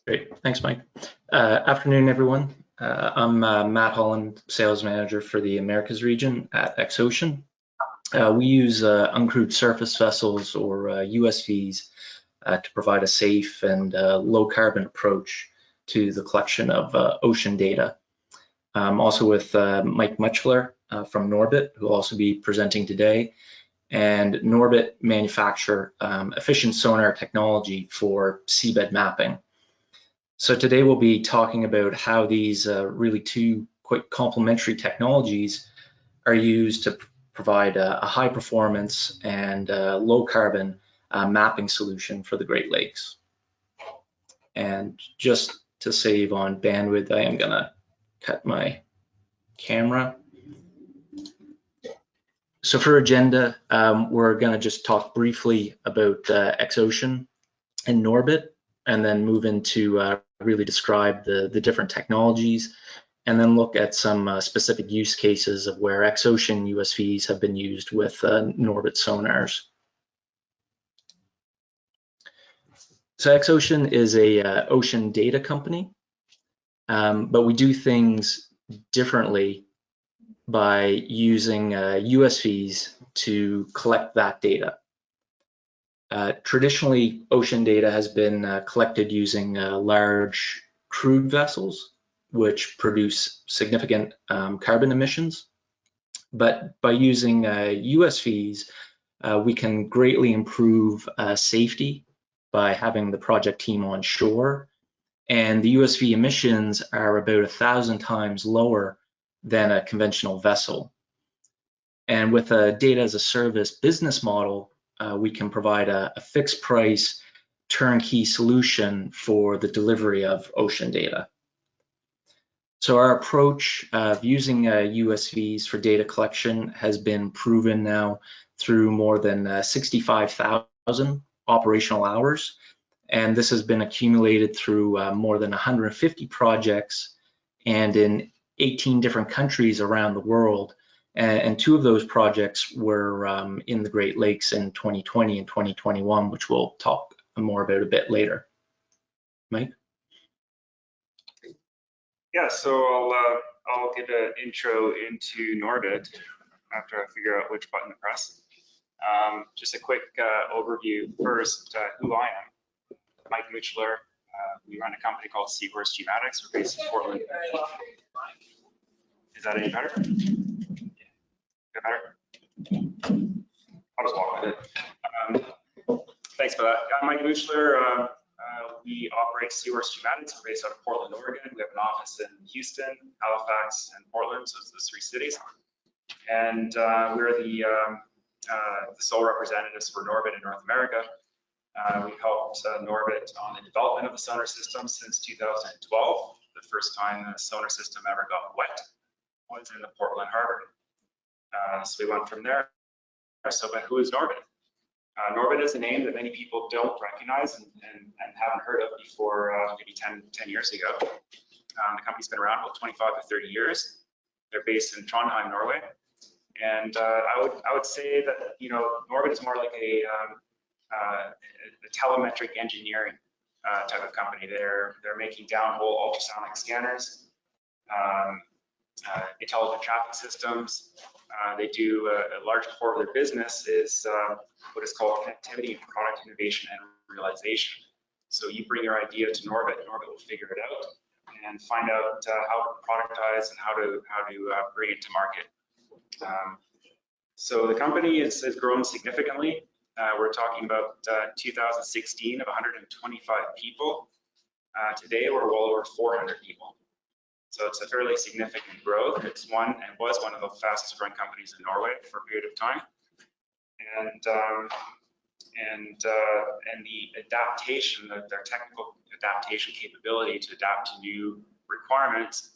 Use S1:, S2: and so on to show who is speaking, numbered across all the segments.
S1: Great, thanks, Mike. Afternoon, everyone. I'm Matt Holland, Sales Manager for the Americas region at Xocean. We use uncrewed surface vessels, or USVs, to provide a safe and low carbon approach to the collection of ocean data. I'm also with Mike Mutschler from Norbit, who will also be presenting today. And Norbit manufacture efficient sonar technology for seabed mapping. So today we'll be talking about how these really two quite complementary technologies are used to provide a high performance and low carbon mapping solution for the Great Lakes. And just to save on bandwidth, I am gonna cut my camera. So for agenda, we're gonna just talk briefly about Xocean and Norbit, and then move into really describe the different technologies, and then look at some specific use cases of where Xocean USVs have been used with Norbit sonars. So Xocean is a ocean data company, but we do things differently by using USVs to collect that data. Traditionally, ocean data has been collected using large crewed vessels, which produce significant carbon emissions. But by using USVs, we can greatly improve safety by having the project team on shore. And the USV emissions are about 1,000 times lower than a conventional vessel. And with a data as a service business model, we can provide a fixed price turnkey solution for the delivery of ocean data. So our approach of using USVs for data collection has been proven now through more than 65,000 operational hours. And this has been accumulated through more than 150 projects and in 18 different countries around the world. And two of those projects were in the Great Lakes in 2020 and 2021, which we'll talk more about a bit later. Mike?
S2: Yeah, so I'll give an intro into Norbit after I figure out which button to press. Just a quick overview first, who I am. Mike Mutschler. We run a company called Seahorse Geomatics. We're based in Portland. Is that any better? Better? I'll just walk with it. Thanks for that. I'm Mike Mutschler. We operate Seahorse Geomatics. We're based out of Portland, Oregon. We have an office in Houston, Halifax, and Portland, so it's those three cities. And we're the sole representatives for Norbit in North America. We've helped Norbit on the development of the sonar system since 2012. The first time the sonar system ever got wet was in the Portland Harbor. So we went from there. So, but who is Norbit? Norbit is a name that many people don't recognize and haven't heard of before maybe 10 years ago. The company's been around about 25 to 30 years. They're based in Trondheim, Norway. And I would say that, you know, Norbit is more like a telemetric engineering type of company. They're making downhole ultrasonic scanners, intelligent traffic systems. They do a large part of their business is what is called connectivity and product innovation and realization. So you bring your idea to Norbit, Norbit will figure it out and find out how to productize and how to bring it to market. So the company has grown significantly. We're talking about 2016 of 125 people. Today we're well over 400 people. So it's a fairly significant growth. It's one and was one of the fastest growing companies in Norway for a period of time. And the adaptation, their technical adaptation capability to adapt to new requirements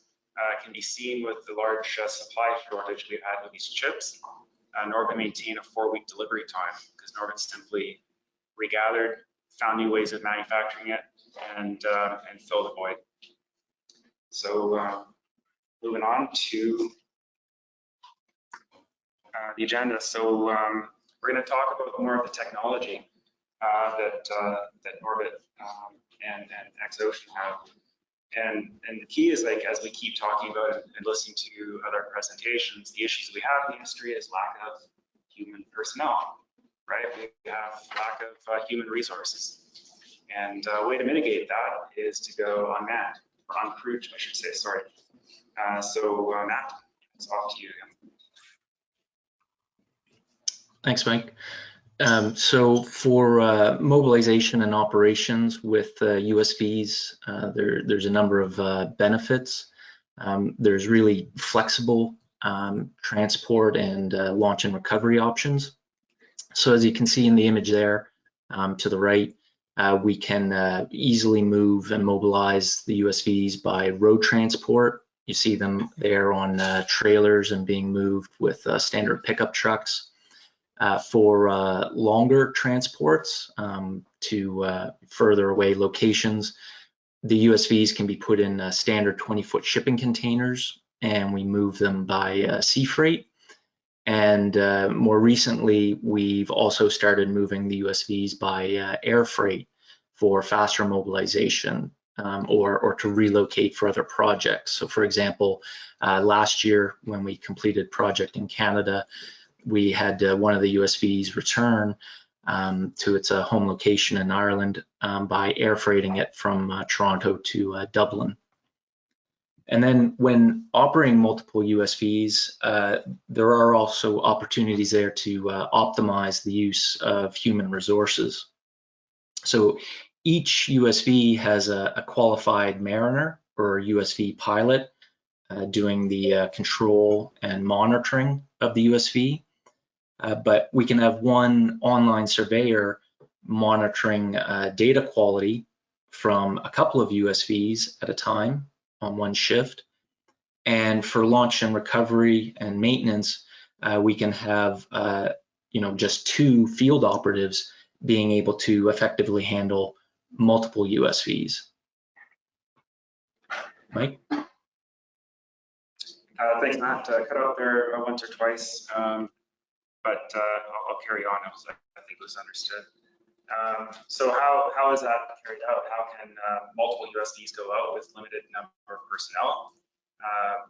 S2: can be seen with the large supply shortage we've had with these chips. Norbit maintained a 4-week delivery time because Norbit simply regathered, found new ways of manufacturing it, and filled the void. So moving on to the agenda. So we're going to talk about more of the technology that Norbit and X-Ocean have. And the key is, like, as we keep talking about it and listening to other presentations, the issues we have in the industry is lack of human personnel, right? We have lack of human resources. And a way to mitigate that is to go unmanned, or uncrewed, I should say, sorry. Matt, it's off to you again.
S1: Thanks, Mike. So for mobilization and operations with USVs, there's a number of benefits. There's really flexible transport and launch and recovery options. So as you can see in the image there to the right, we can easily move and mobilize the USVs by road transport. You see them there on trailers and being moved with standard pickup trucks. For longer transports to further away locations, the USVs can be put in standard 20-foot shipping containers, and we move them by sea freight. And more recently, we've also started moving the USVs by air freight for faster mobilization or to relocate for other projects. So for example, last year when we completed project in Canada, we had one of the USVs return to its home location in Ireland by air freighting it from Toronto to Dublin. And then when operating multiple USVs, there are also opportunities there to optimize the use of human resources. So each USV has a qualified mariner or USV pilot doing the control and monitoring of the USV. But we can have one online surveyor monitoring data quality from a couple of USVs at a time on one shift. And for launch and recovery and maintenance, we can have just 2 field operatives being able to effectively handle multiple USVs. Mike?
S2: Thanks, Matt. Cut out there once or twice. But I'll carry on. I think it was understood. So how is that carried out? How can multiple USVs go out with limited number of personnel?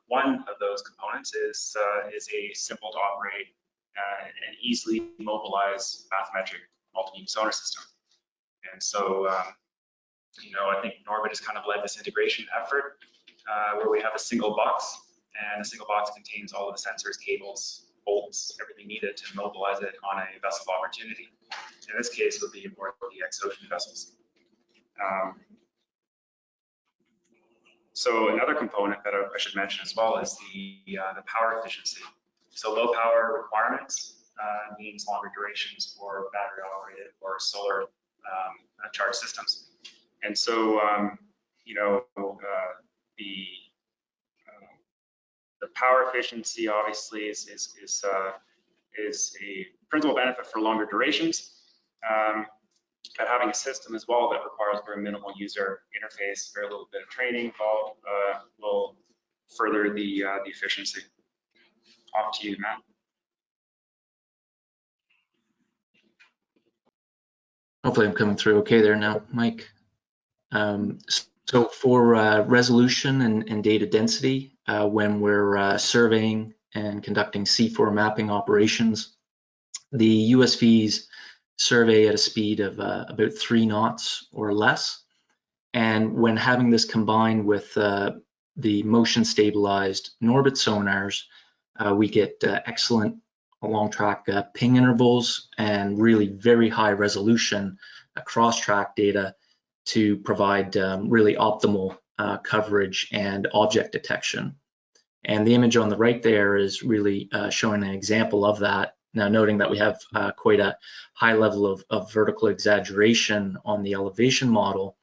S2: One of those components is a simple to operate and easily mobilize bathymetric multi-beam sonar system. And so, I think Norbert has kind of led this integration effort where we have a single box, and a single box contains all of the sensors, cables, bolts, everything needed to mobilize it on a vessel of opportunity. In this case, it would be more of the X-Ocean vessels. So another component that I should mention as well is the power efficiency. So low power requirements means longer durations for battery operated or solar charge systems. And so, the power efficiency obviously is a principal benefit for longer durations, but having a system as well that requires very minimal user interface, very little bit of training involved, will further the efficiency. Off to you, Matt.
S1: Hopefully I'm coming through okay there now, Mike. So for resolution and data density, when we're surveying and conducting C4 mapping operations, the USVs survey at a speed of about 3 knots or less. And when having this combined with the motion stabilized Norbit sonars, we get excellent along track ping intervals and really very high resolution cross track data to provide really optimal coverage and object detection. And the image on the right there is really showing an example of that. Now, noting that we have quite a high level of vertical exaggeration on the elevation model,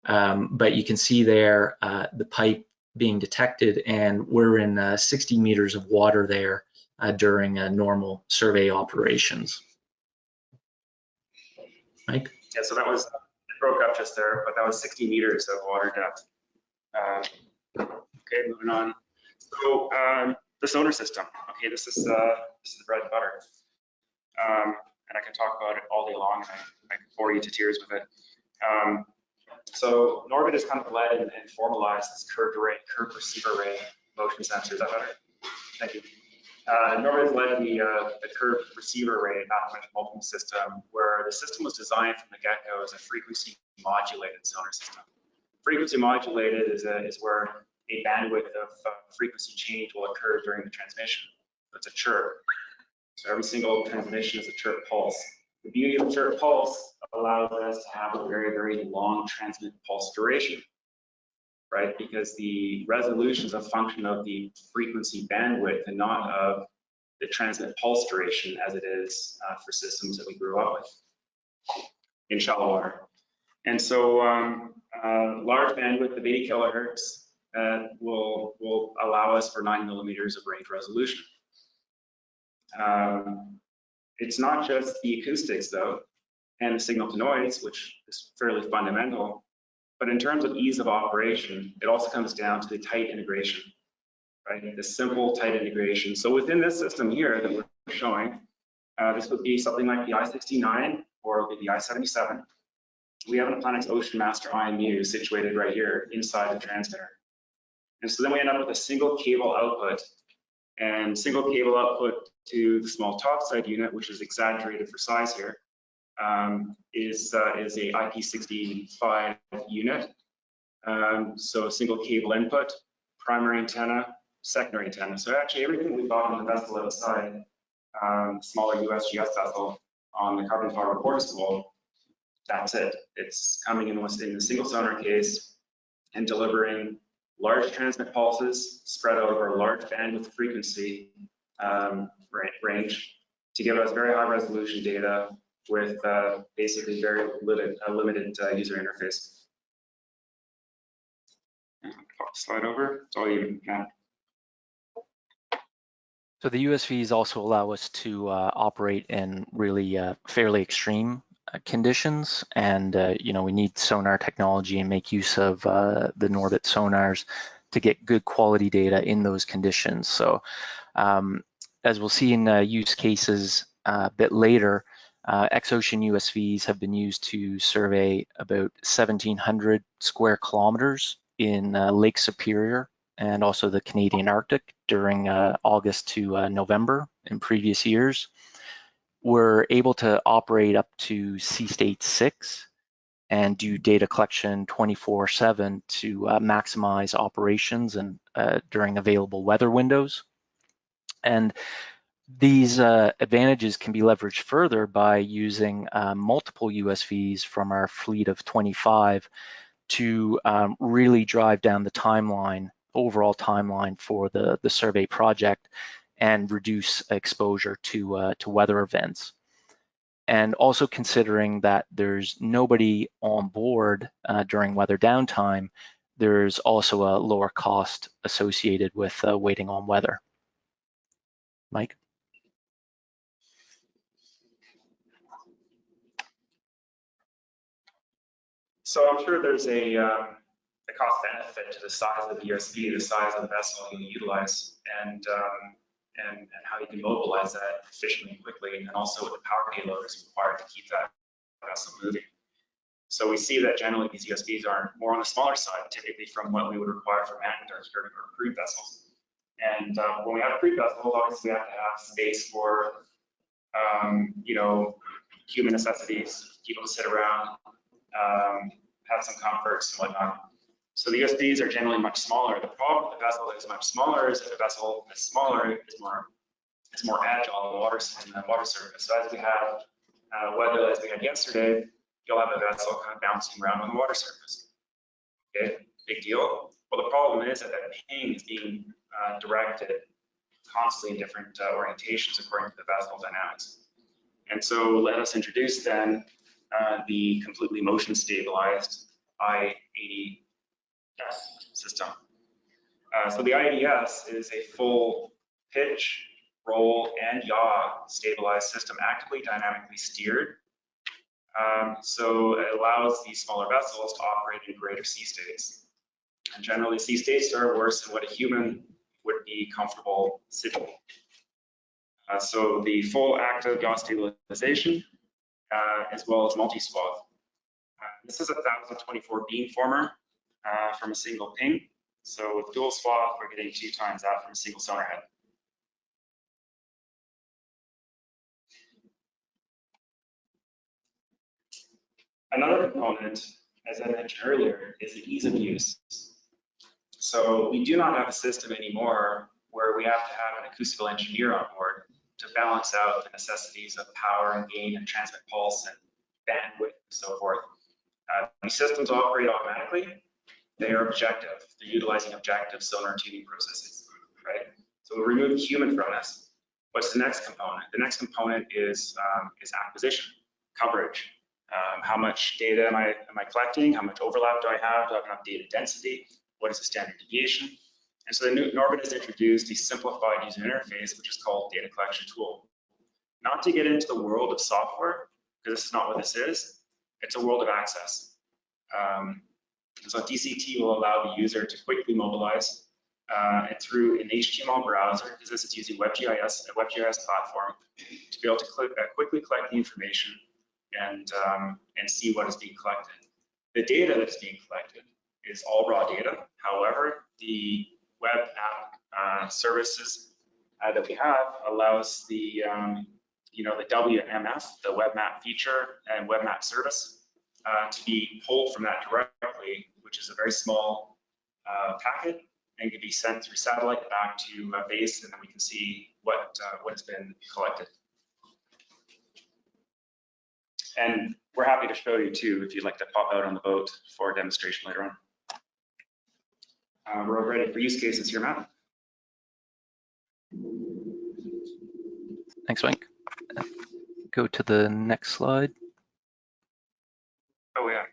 S1: but you can see there the pipe being detected, and we're in 60 meters of water there during normal survey operations. Mike?
S2: Yeah, so that was, it broke up just there, but that was 60 meters of water depth. Okay, moving on. So the sonar system. Okay, this is the bread and butter, and I can talk about it all day long, and I can bore you to tears with it. So Norbit has kind of led and formalized this curved receiver array motion sensor. Is that better? Thank you. Norbit has led the curved receiver array bathymetric multiple system, where the system was designed from the get-go as a frequency modulated sonar system. Frequency modulated is where a bandwidth of frequency change will occur during the transmission. It's a chirp. So every single transmission is a chirp pulse. The beauty of a chirp pulse allows us to have a very, very long transmit pulse duration, right? Because the resolution is a function of the frequency bandwidth and not of the transmit pulse duration as it is for systems that we grew up with in shallow water. And so large bandwidth of 80 kilohertz will allow us for 9 millimeters of range resolution. It's not just the acoustics though, and the signal to noise, which is fairly fundamental, but in terms of ease of operation, it also comes down to the tight integration, right? The simple tight integration. So within this system here that we're showing, this would be something like the I-69 or the I-77. We have an Planet's Ocean Master IMU situated right here inside the transmitter. And so then we end up with a single cable output, and single cable output to the small topside unit, which is exaggerated for size here, is a IP65 unit. So a single cable input, primary antenna, secondary antenna. So actually everything we bought on the vessel outside, smaller USGS vessel on the carbon fiber reporter spool, that's it. It's coming in within a single sonar case and delivering large transmit pulses spread over a large bandwidth frequency range to give us very high resolution data with basically very limited user interface. Slide over. It's all you can.
S3: So the USVs also allow us to operate in really fairly extreme conditions, and we need sonar technology and make use of the Norbit sonars to get good quality data in those conditions. So as we'll see in use cases a bit later, X-Ocean USVs have been used to survey about 1,700 square kilometers in Lake Superior and also the Canadian Arctic during August to November in previous years. We're able to operate up to sea state 6 and do data collection 24/7 to maximize operations and during available weather windows. And these advantages can be leveraged further by using multiple USVs from our fleet of 25 to really drive down the timeline, overall timeline for the survey project and reduce exposure to weather events. And also considering that there's nobody on board during weather downtime, there's also a lower cost associated with waiting on weather. Mike?
S2: So I'm sure there's a cost benefit to the size of the USV, the size of the vessel you utilize, and how you can mobilize that efficiently and quickly, and also what the power payload is required to keep that vessel moving. So we see that generally these USVs are more on the smaller side, typically from what we would require for manned or crewed vessels. And when we have crewed vessels, obviously we have to have space for human necessities, people to sit around, have some comforts and whatnot. So the USVs are generally much smaller. The problem with the vessel that is much smaller is that the vessel is smaller, is more agile on the water surface. So as we have weather as we had yesterday, you'll have a vessel kind of bouncing around on the water surface. Okay, big deal. Well, the problem is that ping is being directed constantly in different orientations according to the vessel dynamics. And so let us introduce then the completely motion stabilized I-80S system. So the I-80S is a full pitch, roll, and yaw stabilized system, actively dynamically steered. So it allows these smaller vessels to operate in greater sea states. And generally, sea states are worse than what a human would be comfortable sitting. So the full active yaw stabilization, as well as multi-swath. This is a 1024 beamformer from a single ping. So with dual swath, we're getting 2 times that from a single sonar head. Another component, as I mentioned earlier, is the ease of use. So we do not have a system anymore where we have to have an acoustical engineer on board to balance out the necessities of power and gain and transmit pulse and bandwidth and so forth. These systems operate automatically. They are objective. They're utilizing objective sonar tuning processes, right? So we remove the human from this. What's the next component? The next component is acquisition, coverage. How much data am I collecting? How much overlap do I have? Do I have enough data density? What is the standard deviation? And so the Norbit has introduced a simplified user interface, which is called data collection tool. Not to get into the world of software, because this is not what this is. It's a world of access. So DCT will allow the user to quickly mobilize and through an HTML browser, because this is using WebGIS, a WebGIS platform, to be able to quickly collect the information and see what is being collected. The data that's being collected is all raw data. However, the web app services that we have allows the the WMF, the web map feature and web map service to be pulled from that directly, which is a very small packet, and can be sent through satellite back to base, and then we can see what has been collected. And we're happy to show you too, if you'd like to pop out on the boat for a demonstration later on. We're ready for use cases here, Matt.
S3: Thanks, Mike. Go to the next slide.
S2: Oh yeah.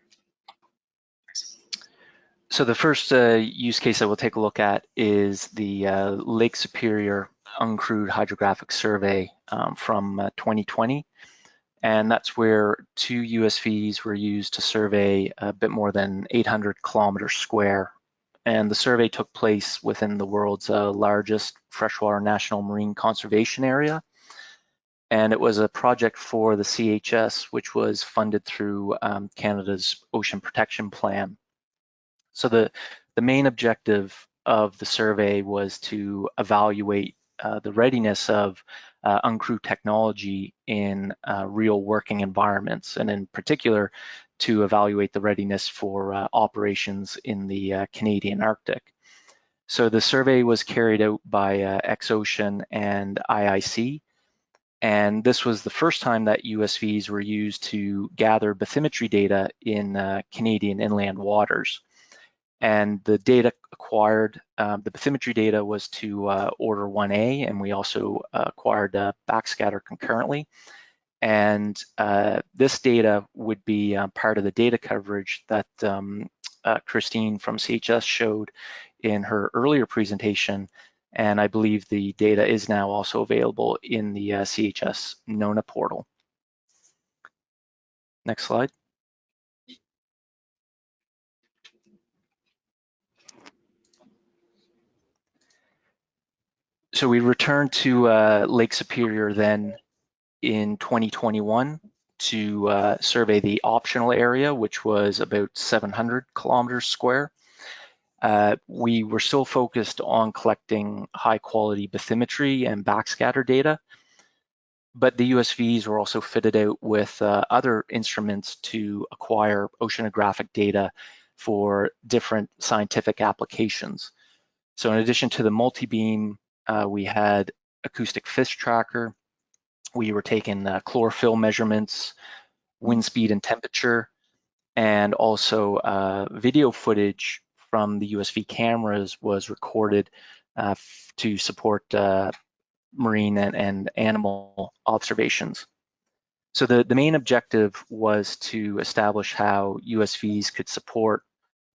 S3: So the first use case that we'll take a look at is the Lake Superior uncrewed hydrographic survey from 2020. And that's where 2 USVs were used to survey a bit more than 800 kilometers square. And the survey took place within the world's largest freshwater national marine conservation area. And it was a project for the CHS, which was funded through Canada's Ocean Protection Plan. So the main objective of the survey was to evaluate the readiness of uncrewed technology in real working environments, and in particular to evaluate the readiness for operations in the Canadian Arctic. So the survey was carried out by X-Ocean and IIC, and this was the first time that USVs were used to gather bathymetry data in Canadian inland waters. And the data acquired, the bathymetry data was to order 1A, and we also acquired backscatter concurrently. And this data would be part of the data coverage that Christine from CHS showed in her earlier presentation. And I believe the data is now also available in the CHS NONA portal. Next slide. So we returned to Lake Superior then in 2021 to survey the optional area, which was about 700 kilometers square. We were still focused on collecting high quality bathymetry and backscatter data, but the USVs were also fitted out with other instruments to acquire oceanographic data for different scientific applications. So in addition to the multi-beam, we had acoustic fish tracker. We were taking chlorophyll measurements, wind speed and temperature, and also video footage from the USV cameras was recorded to support marine and animal observations. So the main objective was to establish how USVs could support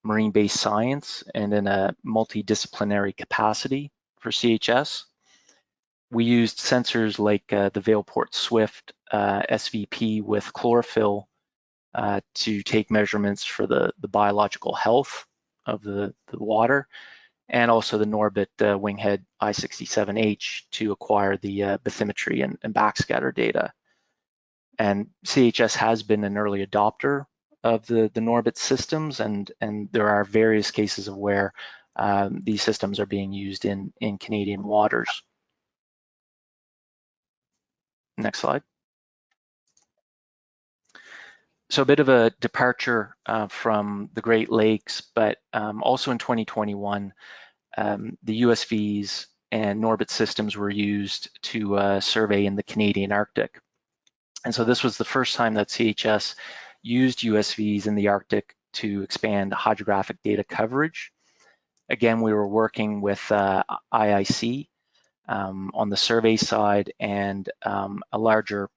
S3: marine-based science and in a multidisciplinary capacity for CHS. We used sensors like the Vailport Swift SVP with chlorophyll to take measurements for the biological health of the water, and also the Norbit Winghead I-67H to acquire the bathymetry and backscatter data. And CHS has been an early adopter of the Norbit systems, and there are various cases of where these systems are being used in Canadian waters. Next slide. So a bit of a departure from the Great Lakes, but also in 2021, the USVs and Norbit systems were used to survey in the Canadian Arctic. And so this was the first time that CHS used USVs in the Arctic to expand hydrographic data coverage. Again, we were working with IIC on the survey side, and a larger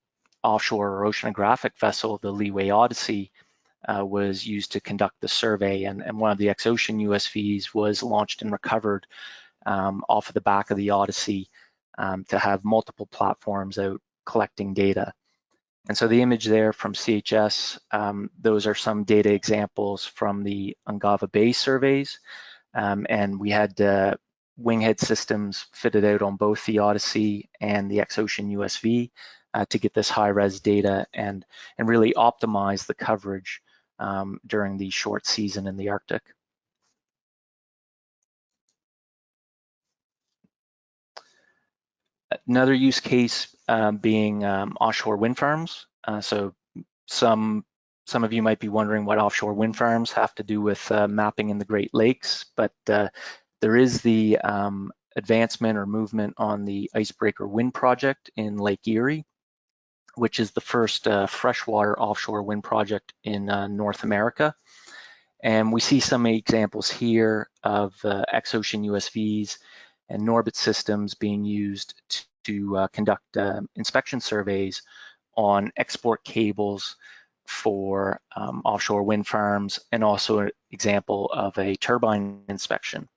S3: offshore or oceanographic vessel, the Leeway Odyssey, was used to conduct the survey. And one of the X-Ocean USVs was launched and recovered off of the back of the Odyssey to have multiple platforms out collecting data. And so the image there from CHS, those are some data examples from the Ungava Bay surveys. And we had winghead systems fitted out on both the Odyssey and the X-Ocean USV to get this high-res data and really optimize the coverage during the short season in the Arctic. Another use case being offshore wind farms. So some of you might be wondering what offshore wind farms have to do with mapping in the Great Lakes, but there is the advancement or movement on the Icebreaker Wind Project in Lake Erie, which is the first freshwater offshore wind project in North America. And we see some examples here of X-Ocean USVs and Norbit systems being used to conduct inspection surveys on export cables for offshore wind farms, and also an example of a turbine inspection.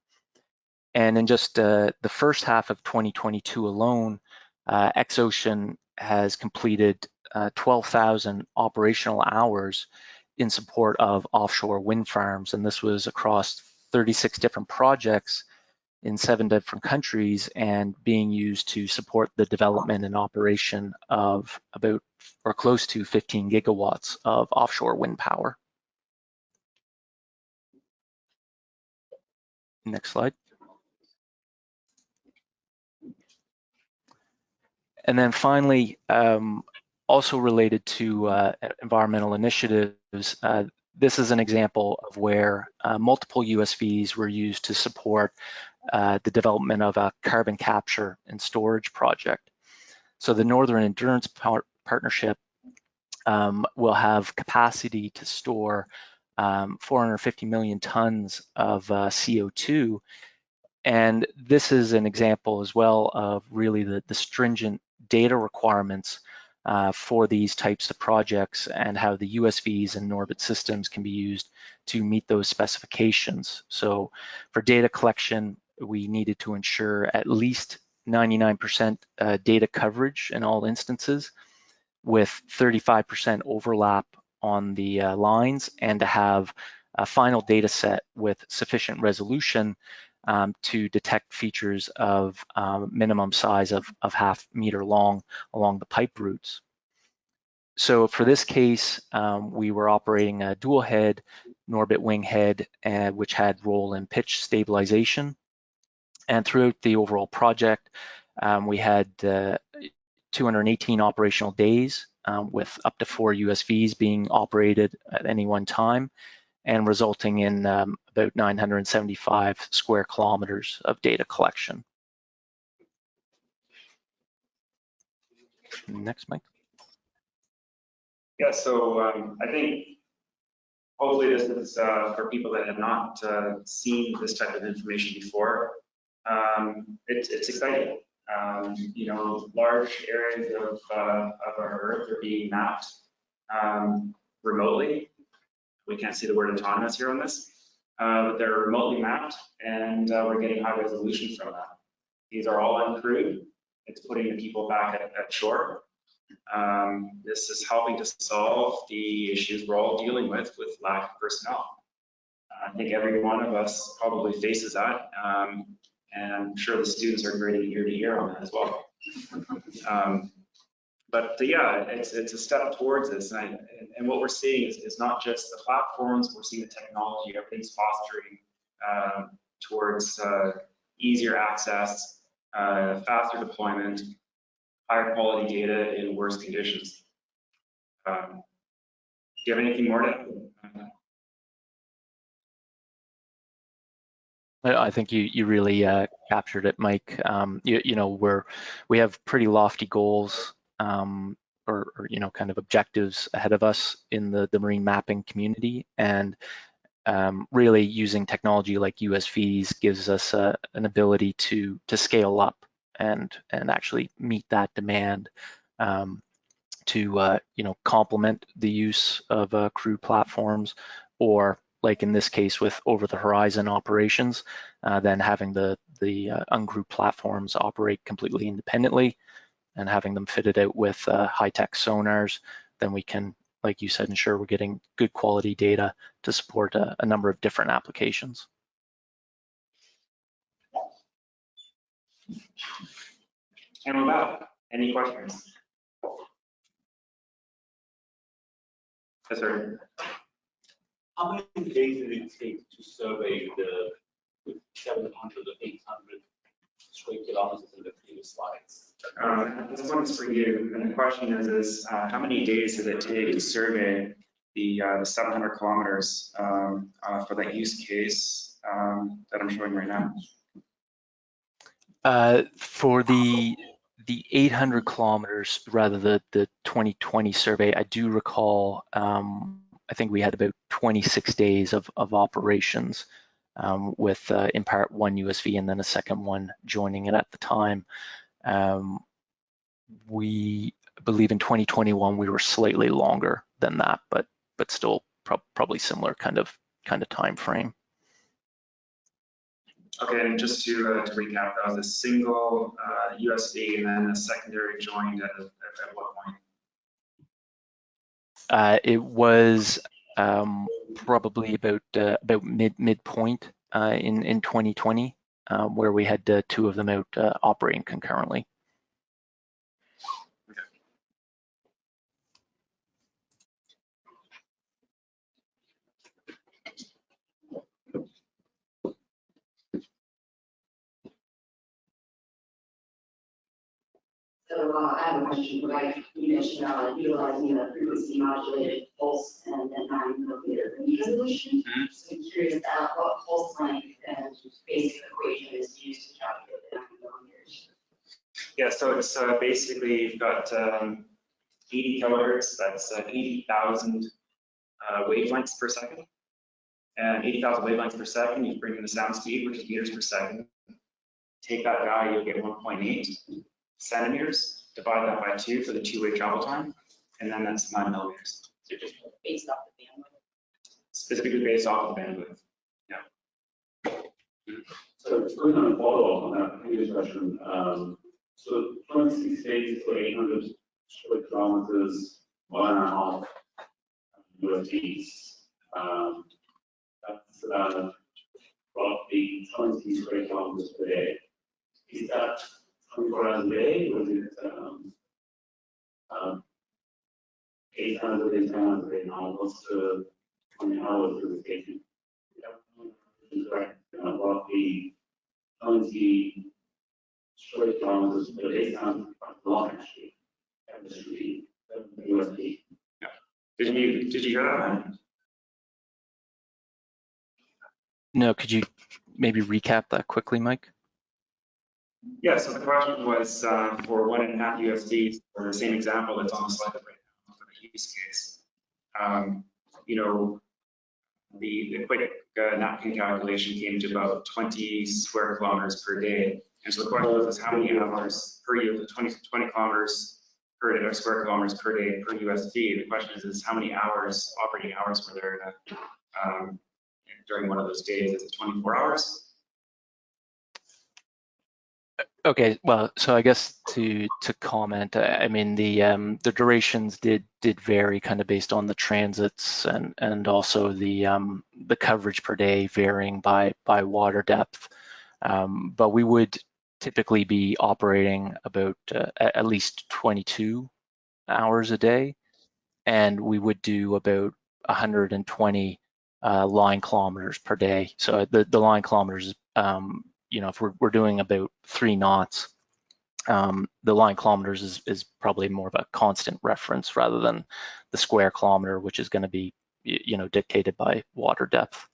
S3: And in just the first half of 2022 alone, X-Ocean has completed 12,000 operational hours in support of offshore wind farms, and this was across 36 different projects in 7 different countries, and being used to support the development and operation of about or close to 15 gigawatts of offshore wind power. Next slide. And then finally, also related to environmental initiatives, this is an example of where multiple USVs were used to support the development of a carbon capture and storage project. So the Northern Endurance Partnership will have capacity to store 450 million tons of CO2. And this is an example as well of really the stringent data requirements for these types of projects, and how the USVs and Norbit systems can be used to meet those specifications. So for data collection, we needed to ensure at least 99% data coverage in all instances, with 35% overlap on the lines, and to have a final data set with sufficient resolution to detect features of minimum size of half meter long along the pipe routes. So for this case, we were operating a dual head Norbit wing head, which had roll and pitch stabilization. And throughout the overall project, we had 218 operational days with up to 4 USVs being operated at any one time, and resulting in about 975 square kilometers of data collection. Next, Mike.
S2: Yeah, so I think hopefully this is for people that have not seen this type of information before. It's exciting. You know, large areas of our Earth are being mapped remotely. We can't see the word autonomous here on this, but they're remotely mapped, and we're getting high resolution from that. These are all uncrewed. It's putting the people back at shore. This is helping to solve the issues we're all dealing with lack of personnel. I think every one of us probably faces that, and I'm sure the students are grading year to year on that as well. But yeah, it's a step towards this, and what we're seeing is not just the platforms. We're seeing the technology. Everything's fostering towards easier access, faster deployment, higher quality data in worse conditions. Do you have anything more to add?
S3: I think you really captured it, Mike. You know, we have pretty lofty goals, or you know, kind of objectives ahead of us in the marine mapping community, and really using technology like USVs gives us an ability to scale up and actually meet that demand, to you know, complement the use of crew platforms, or like in this case with over-the-horizon operations, then having the uncrewed platforms operate completely independently and having them fitted out with high-tech sonars. Then we can, like you said, ensure we're getting good quality data to support a number of different applications.
S2: And with that, any questions? Yes, sir.
S4: How many days did it take to survey the 700 or 800 square kilometers in the previous slides?
S2: This one's for you. And the question is how many days did it take to survey the 700 kilometers for that use case that I'm showing right now?
S3: For the 800 kilometers, rather the 2020 survey, I do recall, I think we had about 26 days of operations, with in part one USV and then a second one joining it at the time. We believe in 2021 we were slightly longer than that, but still probably similar kind of time frame.
S2: Okay, and just to recap, that was a single USV and then a secondary joined at what point?
S3: It was probably about midpoint in 2020, where we had two of them out operating concurrently.
S5: So I have a question, right? You mentioned utilizing a frequency modulated pulse and 9-millimeter resolution. So I'm curious about what pulse length and basic equation is used to calculate the 9 millimeters.
S2: Yeah, so it's basically you've got 80 kilohertz, that's 80,000 wavelengths per second. And 80,000 wavelengths per second, you bring in the sound speed, which is meters per second. Take that value, you'll get 1.8 centimeters, divide that by 2 for the two-way travel time, and then that's 9 millimeters.
S5: So just based off the bandwidth?
S2: Specifically based off the bandwidth. Yeah.
S4: So going on a follow-up on that previous question, so 26 days for 800 square kilometers, 1.5 USVs, that's roughly 20 square kilometers per day. Is that 24 hours a day, or is it 8 hours a day, 10 hours a day? Now, what's the 20 hours of the station? Correct. Roughly 20 square kilometers per day sounds long, actually. Chemistry, USD.
S2: Yeah. Did you hear that?
S3: No, could you maybe recap that quickly, Mike?
S2: Yeah, so the question was for 1.5 USVs, for the same example that's on the slide right now for the use case. You know, the quick napkin calculation came to about 20 square kilometers per day. And so the question was how many hours per year, 20 kilometers per day, or square kilometers per day per USV. The question is how many hours, operating hours were there during one of those days? Is it 24 hours?
S3: Okay, well, so I guess to comment, I mean the durations did vary kind of based on the transits and also the coverage per day varying by water depth, but we would typically be operating about at least 22 hours a day, and we would do about 120 line kilometers per day. So the line kilometers, you know, if we're doing about 3 knots, the line kilometers is probably more of a constant reference rather than the square kilometer, which is going to be, you know, dictated by water depth.